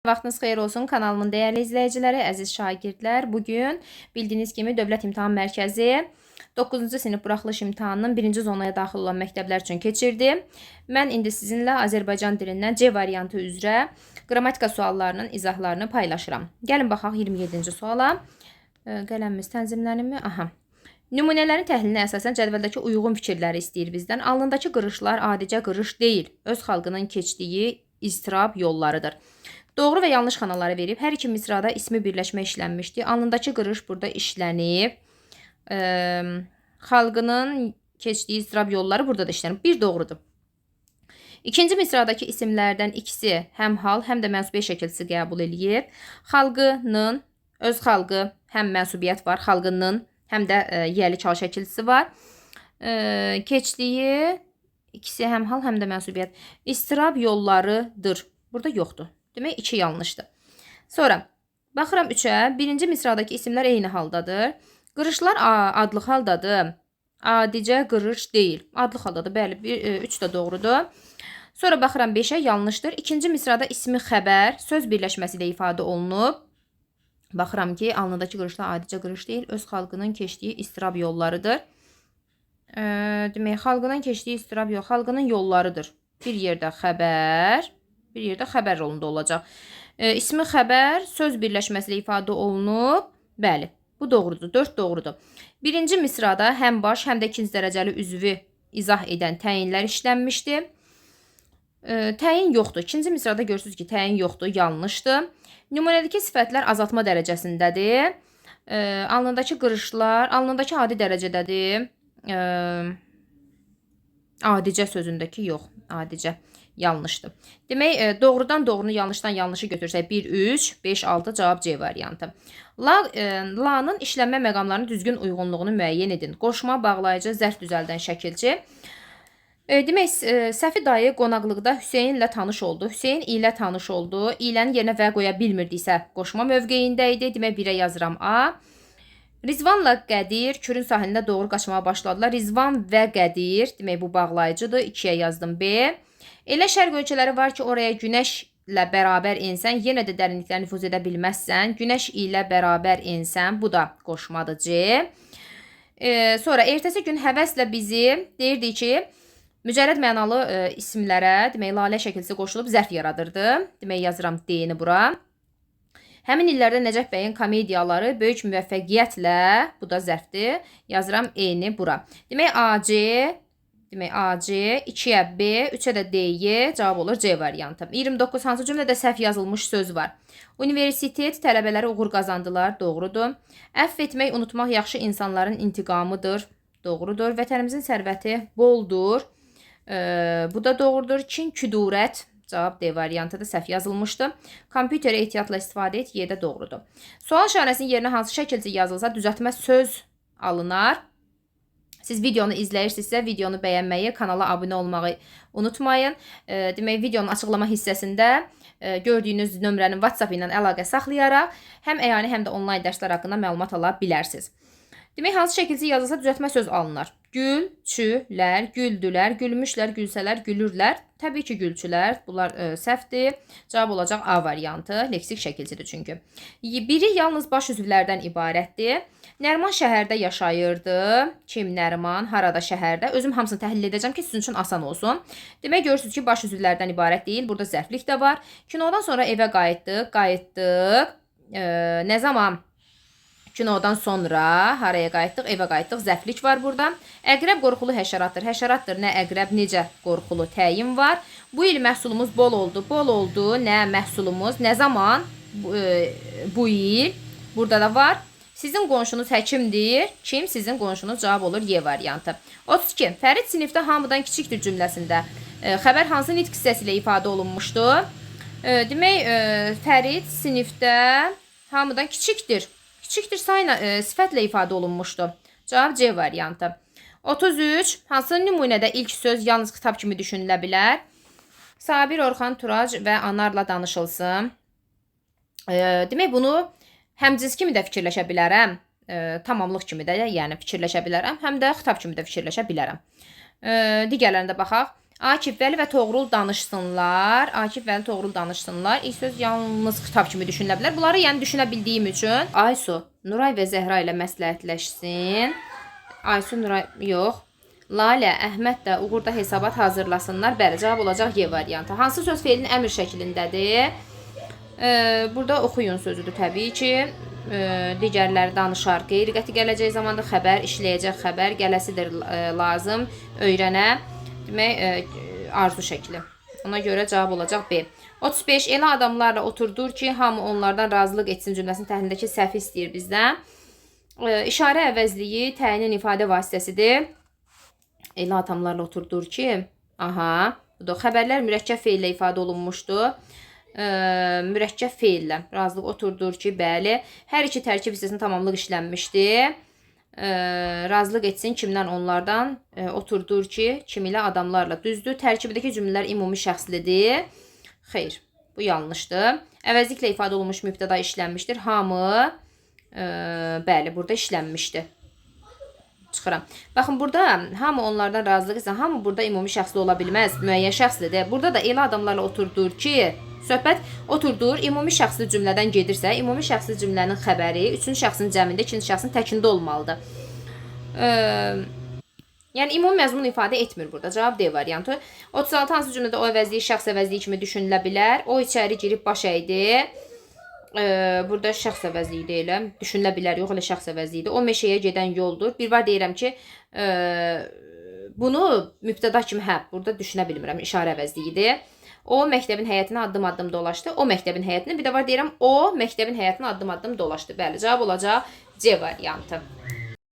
Vaxtınız xeyir olsun kanalımın değerli izləyiciləri, əziz şagirdlər. Bugün bildiyiniz kimi Dövlət İmtahan Mərkəzi 9-cu sinif buraxılış imtahanının 1-ci zonaya daxil olan məktəblər üçün keçirdi. Mən indi sizinlə Azərbaycan dilindən C variantı üzrə qrammatika suallarının izahlarını paylaşıram. Gəlin baxaq 27-ci suala. Qələmimiz tənzimlənirmi? Aha. Nümunələrin təhlilinə əsasən cədvəldəki uyğun fikirləri istəyir bizdən. Alnındakı qırışlar adicə qırış deyil, öz xalqının keçdiyi istirab yollarıdır. Doğru və yanlış xanaları verib. Hər iki misrada ismi birləşmə işlənmişdi. Alnındakı qırış burada işlənib. Xalqının keçdiyi istirab yolları burada da işlənib. Bir doğrudur. İkinci misradakı isimlərdən ikisi həm hal, həm də mənsubiyyət şəkilsi qəbul eləyib. Xalqının, öz xalqı, həm mənsubiyyət var, xalqının, həm də yəli çal şəkilsi var. Keçdiyi ikisi həm hal, həm də mənsubiyyət. İstirab yollarıdır. Burada yoxdur. Demək 2 yanlışdır. Sonra baxıram 3-ə. Birinci misradakı isimlər eyni haldadır. Qırışlar adlı haldadır. Adicə qırış deyil. Adlı haldadır. Bəli, 3 də doğrudur. Sonra baxıram 5-ə, yanlışdır. İkinci misrada ismi xəbər söz birləşməsi ilə ifadə olunub. Baxıram ki, alnındakı qırışlar adicə qırış deyil, öz xalqının keçdiyi istirab yollarıdır. Demək, xalqının keçdiyi istirab yol, xalqının yollarıdır. Bir yerdə xəbər, bir yerdə xəbər rolunda olacaq. İsmi xəbər söz birləşməsi ilə ifadə olunub. Bəli, bu doğrudur. 4 doğrudur. Birinci misrada həm baş, həm də ikinci dərəcəli üzvü izah edən təyinlər işlənmişdi. Təyin yoxdur. İkinci misrada görürsünüz ki, təyin yoxdur, yanlışdır. Nümunədəki sifətlər azaltma dərəcəsindədir. Alnındakı qırışlar, alnındakı adi dərəcədədir. Adicə sözündəki yox, adicə. Yanlışdır. Demək, doğrudan doğrunu, yanlışdan yanlışı götürsək 1, 3, 5, 6 cavab C variantı. La'nın işlənmə məqamlarının düzgün uyğunluğunu müəyyən edin. Qoşma, bağlayıcı, zərf düzəldən şəkilçi. Demək, Səfi dayı qonaqlıqda Hüseynlə tanış oldu. Hüseyn ilə tanış oldu. İlənin yerinə və qoya bilmirdiysə qoşma mövqeyində idi. Demək, 1-ə yazıram A. Rizvanla Qədir Kürün sahilində doğru qaçmağa başladılar. Rizvan və Qədir, demək bu bağlayıcıdır. 2-yə yazdım B. Elə şərq ölkələri var ki, oraya günəşlə bərabər ensən, yenə də dərinliklə nüfuz edə bilməzsən. Günəş ilə bərabər ensən, bu da qoşmadır C. Sonra ertəsi gün həvəslə bizi deyirdi ki, mücərrəd mənalı isimlərə, demək, lalə şəkilsi qoşulub zərf yaradırdı. Demək, yazıram D-ni bura. Həmin illərdə Nəcəf bəyin komediyaları böyük müvəffəqiyyətlə, bu da zərfdir, yazıram E-ni bura. Demək, AC, demək, AC, 2-yə B, 3-ə də D-yə cavab olur C variantı. 29. Hansı cümlədə səhv yazılmış söz var? Universitet tələbələri uğur qazandılar, doğrudur. Əfv etmək, unutmaq yaxşı insanların intiqamıdır, doğrudur. Vətənimizin sərvəti boldur, bu da doğrudur. Kin, küdurət, cavab D variantıdır, səhv yazılmışdır. Kompüterə ehtiyatla istifadə et, Y-də doğrudur. Sual işarəsinin yerinə hansı şəkildə yazılsa düzəltmə söz alınar. Siz videonu izləyirsinizsə, videonu bəyənməyi, kanala abunə olmağı unutmayın. Demək, videonun açıqlama hissəsində gördüyünüz nömrənin WhatsApp ilə əlaqə saxlayaraq həm əyani, həm də onlayn dərslər haqqında məlumat ala bilərsiniz. Demək, hansı şəkildə yazılsa düzəltmə söz alınır. Gülçülər, güldülər, gülmüşlər, gülsələr, gülürlər. Təbii ki, gülçülər. Bunlar səhvdir. Cavab olacaq A variantı. Leksik şəkilsidir çünki. Biri yalnız baş üzvlərdən ibarətdir. Nəriman şəhərdə yaşayırdı. Kim Nəriman? Harada şəhərdə? Özüm hamısını təhlil edəcəm ki, sizin üçün asan olsun. Demək, görürsünüz ki, baş üzvlərdən ibarət deyil. Burada zərflik də var. Kinodan sonra evə qayıtdıq. Nə zaman? Kinodan sonra haraya qayıtdıq? Evə qayıtdıq. Zərflik var burada. Əqrəb qorxulu həşəratdır. Həşəratdır. Nə əqrəb, necə qorxulu təyin var. Bu il məhsulumuz bol oldu. Bol oldu. Nə məhsulumuz? Nə zaman? Bu il. Burada da var. Sizin qonşunuz həkimdir. Kim? Sizin qonşunuz cavab olur Y variantı. 32. Fərid sinifdə hamıdan kiçikdir cümləsində. Xəbər hansı nitq hissəsi ilə ifadə olunmuşdur? Demək, Fərid sinifdə hamıdan kiçikdir. Kiçikdir sayla sifətlə ifadə olunmuşdur. Cavab C variantı. 33. Hansı nümunədə ilk söz yalnız kitab kimi düşünülə bilər? Sabir, Orxan, Turac və Anarla danışılsın. Demək, bunu həmcins kimi də fikirləşə bilərəm. Tamamlıq kimi də yəni fikirləşə bilərəm. Həm də xitab kimi də fikirləşə bilərəm. Digərlərində baxaq. Akif Vəli və Toğrul danışsınlar. Akif Vəli Toğrul danışsınlar. İlk söz yalnız kitab kimi düşünülə bilər. Bunları yəni düşünə bildiyim üçün Aysu Nuray və Zəhra ilə məsləhətləşsin. Aysu Nuray yox. Lalə, Əhməd də Uğur da hesabat hazırlasınlar. Bəli, cavab olacaq Y variantı. Hansı söz feilin əmr şəklindədir? Burada oxuyun sözüdür təbii ki. Digərləri danışar. Qeyri-qəti gələcək zamanda xəbər, işləyəcək xəbər, gələsidir lazım, öyrənə. Demək, arzu şəkli. Ona görə cavab olacaq B. 35. Elə adamlarla oturdur ki, hamı onlardan razılıq etsin cümləsinin təhlilindəki səhvi istəyir bizdən. İşarə əvəzliyi təyinin ifadə vasitəsidir. Elə adamlarla oturdur ki, aha, bu da xəbərlər mürəkkəb feillə ifadə olunmuşdur. Mürəkkəb feillə razılıq oturdur ki, bəli, hər iki tərkib hissəsinin tamamlıq işlənmişdir. Razılıq etsin kimdən onlardan, oturdur ki, kim ilə adamlarla. Düzdür, tərkibdəki cümlələr ümumi şəxslidir. Xeyr, bu yanlışdır. Əvəzliklə ifadə olunmuş mübtəda işlənmişdir. Hamı, bəli, burada işlənmişdir. Çıxıram. Baxın, burada hamı onlardan razılıq etsin. Hamı burada ümumi şəxsli ola bilməz, müəyyən şəxslidir. Burada da elə adamlarla oturdur ki, söhbət oturdur, ümumi şəxsli cümlədən gedirsə, ümumi şəxsli cümlənin xəbəri üçüncü şəxsin cəmində, ikinci şəxsin təkində olmalıdır. Yəni, ümumi məzmun ifadə etmir burada. Cavab D variantı. 36. Hansı cümlədə o əvəzliyi şəxs əvəzliyi kimi düşünülə bilər? O içəri girib baş əydi. Burada şəxs əvəzliyi deyiləm. Düşünülə bilər, yox, elə şəxs əvəzliyidir. O meşəyə gedən yoldur. Bir var deyirəm ki, bunu mübtəda kimi burada düşünə bilmirəm. İşarə əvəzliyidir. O məktəbin həyətinə addım-addım dolaşdı. O məktəbin həyətinə, bir də var deyirəm, o məktəbin həyətinə addım-addım dolaşdı. Bəli, cavab olacaq C variantı.